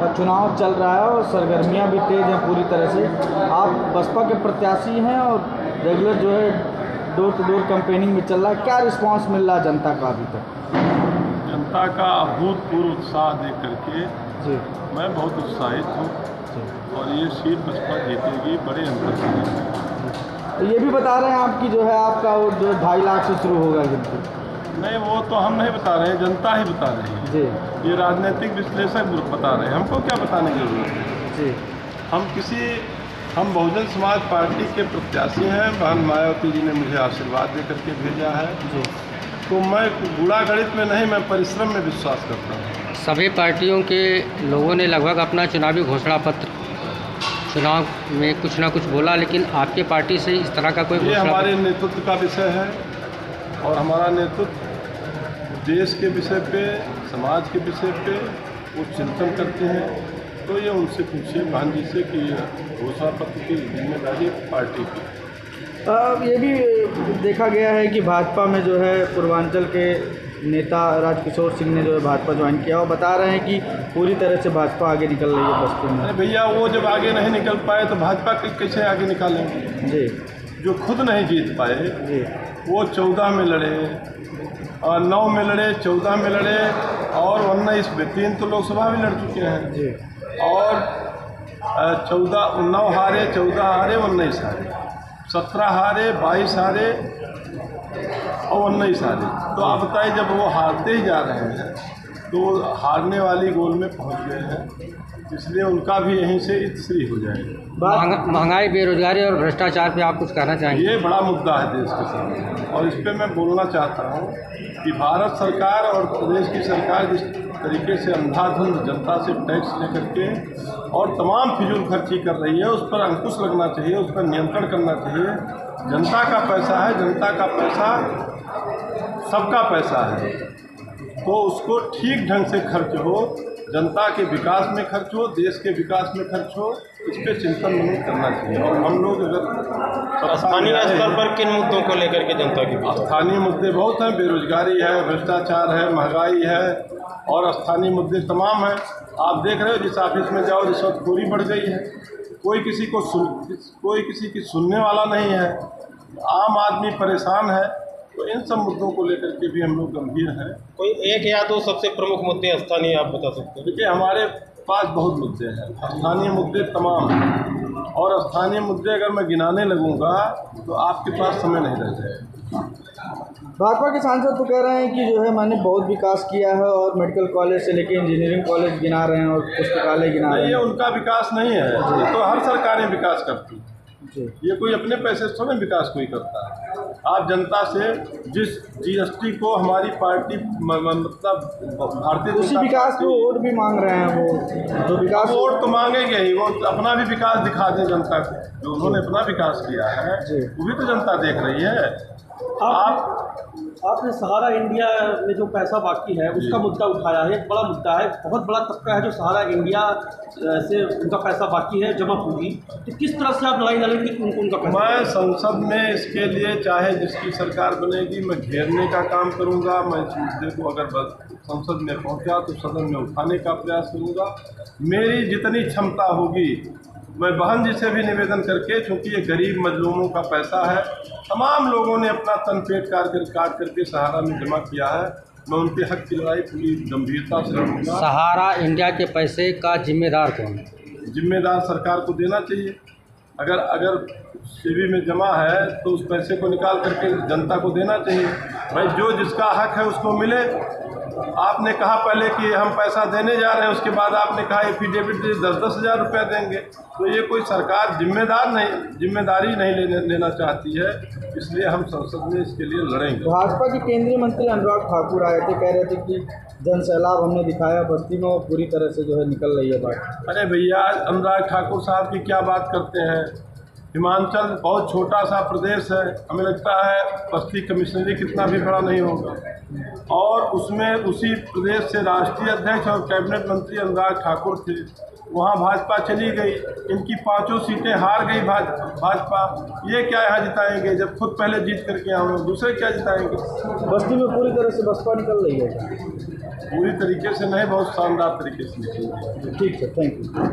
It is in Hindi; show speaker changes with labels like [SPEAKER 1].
[SPEAKER 1] चुनाव चल रहा है और सरगर्मियां भी तेज़ हैं पूरी तरह से। आप बसपा के प्रत्याशी हैं और रेगुलर जो है डोर टू डोर कैंपेनिंग में चल रहा है, क्या रिस्पांस मिल रहा है जनता का अभी तक?
[SPEAKER 2] जनता का अभूतपूर्व उत्साह देख करके
[SPEAKER 1] जी
[SPEAKER 2] मैं बहुत उत्साहित हूँ और ये सीट बसपा जीतेगी बड़े अंतर से।
[SPEAKER 1] तो ये भी बता रहे हैं आप कि जो है आपका वो जो 2.5 लाख से शुरू होगा गिनती?
[SPEAKER 2] नहीं, वो तो हम नहीं बता रहे हैं, जनता ही बता रही है
[SPEAKER 1] जी।
[SPEAKER 2] ये राजनीतिक विश्लेषक बता रहे हैं, हमको क्या बताने की जरूरत है।
[SPEAKER 1] जी
[SPEAKER 2] हम बहुजन समाज पार्टी के प्रत्याशी हैं। बहन मायावती जी ने मुझे आशीर्वाद दे करके भेजा है
[SPEAKER 1] जी।
[SPEAKER 2] तो मैं गुणा गणित में नहीं, मैं परिश्रम में विश्वास करता हूँ।
[SPEAKER 3] सभी पार्टियों के लोगों ने लगभग अपना चुनावी घोषणा पत्र चुनाव में कुछ ना कुछ बोला, लेकिन आपके पार्टी से इस तरह का कोई
[SPEAKER 2] ये
[SPEAKER 3] घोषणा
[SPEAKER 2] हमारे नेतृत्व का विषय है और हमारा नेतृत्व देश के विषय पे, समाज के विषय पे वो चिंतन करते हैं। तो ये उनसे पूछिए बहन जी से कि घोषणा पत्र की जिम्मेदारी पार्टी की।
[SPEAKER 1] अब ये भी देखा गया है कि भाजपा में जो है पूर्वांचल के नेता राजकिशोर सिंह ने जो है भाजपा ज्वाइन किया और बता रहे हैं कि पूरी तरह से भाजपा आगे निकल रही है बस्ती में।
[SPEAKER 2] अरे भैया, वो जब आगे नहीं निकल पाए तो भाजपा कैसे आगे निकालेंगे?
[SPEAKER 1] जी।
[SPEAKER 2] जो खुद नहीं जीत पाए
[SPEAKER 1] जी।
[SPEAKER 2] वो 14 में लड़े और 9 में लड़े, 14 में लड़े और 19 में 3 तो लोकसभा भी लड़ चुके हैं
[SPEAKER 1] जी।
[SPEAKER 2] और 9 हारे, 14 हारे, 19 हारे, 17 हारे, 22 हारे और 19 हारे। तो आप बताइए, जब वो हारते ही जा रहे हैं तो हारने वाली गोल में पहुंच गए हैं, इसलिए उनका भी यहीं से इतिश्री हो जाएगी।
[SPEAKER 3] महंगाई, बेरोजगारी और भ्रष्टाचार पे आप कुछ कहना चाहेंगे?
[SPEAKER 2] ये बड़ा मुद्दा है देश के सामने और इस पे मैं बोलना चाहता हूँ कि भारत सरकार और प्रदेश की सरकार जिस तरीके से अंधाधुंध जनता से टैक्स लेकर के और तमाम फिजूल खर्ची कर रही है, उस पर अंकुश लगना चाहिए, उस पर नियंत्रण करना चाहिए। जनता का पैसा है, जनता का पैसा सबका पैसा है, तो उसको ठीक ढंग से खर्च हो, जनता के विकास में खर्च हो, देश के विकास में खर्च हो, इस पर चिंतन नहीं करना चाहिए। और हम लोग अगर
[SPEAKER 4] स्थानीय स्तर पर किन मुद्दों को लेकर के जनता के बीच?
[SPEAKER 2] स्थानीय मुद्दे बहुत हैं, बेरोजगारी है, भ्रष्टाचार है, महंगाई है और स्थानीय मुद्दे तमाम हैं। आप देख रहे हो, जिस ऑफिस में जाओ रिश्वतखोरी बढ़ गई है, कोई किसी की सुनने वाला नहीं है, आम आदमी परेशान है। तो इन सब मुद्दों को लेकर के भी हम लोग गंभीर हैं।
[SPEAKER 4] कोई एक या दो सबसे प्रमुख मुद्दे स्थानीय आप बता सकते हैं?
[SPEAKER 2] देखिए, हमारे पास बहुत मुद्दे हैं, स्थानीय मुद्दे तमाम हैं और स्थानीय मुद्दे अगर मैं गिनाने लगूंगा तो आपके पास समय नहीं रह जाएगा।
[SPEAKER 1] भाजपा के सांसद तो कह रहे हैं कि जो है मैंने बहुत विकास किया है और मेडिकल कॉलेज से लेकर इंजीनियरिंग कॉलेज गिना रहे हैं और पुस्तकालय गिना रहे हैं।
[SPEAKER 2] ये उनका विकास नहीं है, ये तो हर सरकारें विकास करती है। ये कोई अपने पैसे से थोड़ा विकास कोई करता है। आप जनता से जिस जीएसटी को हमारी पार्टी मतलब भारतीय
[SPEAKER 1] उसी विकास को वोट भी मांग रहे हैं, वो जो विकास
[SPEAKER 2] वोट तो मांगेंगे ही, वो अपना भी विकास दिखा दें जनता को। जो उन्होंने अपना विकास किया है वो भी तो जनता देख रही है।
[SPEAKER 5] आपने सहारा इंडिया में जो पैसा बाकी है उसका मुद्दा उठाया है, एक बड़ा मुद्दा है, बहुत बड़ा तबका है जो सहारा इंडिया से उनका पैसा बाकी है जमा पूंजी, तो किस तरह से आप लड़ाई लड़ेंगे उनका पैसा?
[SPEAKER 2] मैं संसद में इसके लिए चाहे जिसकी सरकार बनेगी मैं घेरने का काम करूंगा। मैं इस मुद्दे को अगर संसद में पहुंचा तो सदन में उठाने का प्रयास करूंगा। मेरी जितनी क्षमता होगी मैं बहन जी से भी निवेदन करके, चूँकि ये गरीब मजलूमों का पैसा है, तमाम लोगों ने अपना तन पेट काट करके सहारा में जमा किया है, मैं उनके हक की लड़ाई पूरी गंभीरता से लड़ूंगा।
[SPEAKER 3] सहारा इंडिया के पैसे का जिम्मेदार कौन है?
[SPEAKER 2] जिम्मेदार सरकार को देना चाहिए। अगर शिविर में जमा है तो उस पैसे को निकाल करके जनता को देना चाहिए। भाई, जो जिसका हक है उसको मिले। आपने कहा पहले कि हम पैसा देने जा रहे हैं, उसके बाद आपने कहा एफिडेविट दे 10-10 हज़ार रुपया देंगे, तो ये कोई सरकार जिम्मेदारी नहीं लेना चाहती है। इसलिए हम संसद में इसके लिए लड़ेंगे।
[SPEAKER 1] भाजपा के केंद्रीय मंत्री अनुराग ठाकुर आए थे, कह रहे थे कि जन सैलाब हमने दिखाया बस्ती में, वो पूरी तरह से जो है निकल रही है बात।
[SPEAKER 2] अरे भैया, अनुराग ठाकुर साहब की क्या बात करते हैं? हिमाचल बहुत छोटा सा प्रदेश है, हमें लगता है बस्ती कमिश्नरी कितना भी बड़ा नहीं होगा, और उसमें उसी प्रदेश से राष्ट्रीय अध्यक्ष और कैबिनेट मंत्री अनुराग ठाकुर थे। वहाँ भाजपा चली गई, इनकी 5 सीटें हार गई भाजपा। ये क्या यहाँ जिताएंगे जब खुद पहले जीत करके हम लोग दूसरे क्या जिताएंगे?
[SPEAKER 1] बस्ती में पूरी तरह से बसपा निकल रही है।
[SPEAKER 2] पूरी तरीके से नहीं, बहुत शानदार तरीके से निकलेंगे।
[SPEAKER 1] ठीक है, थैंक यू।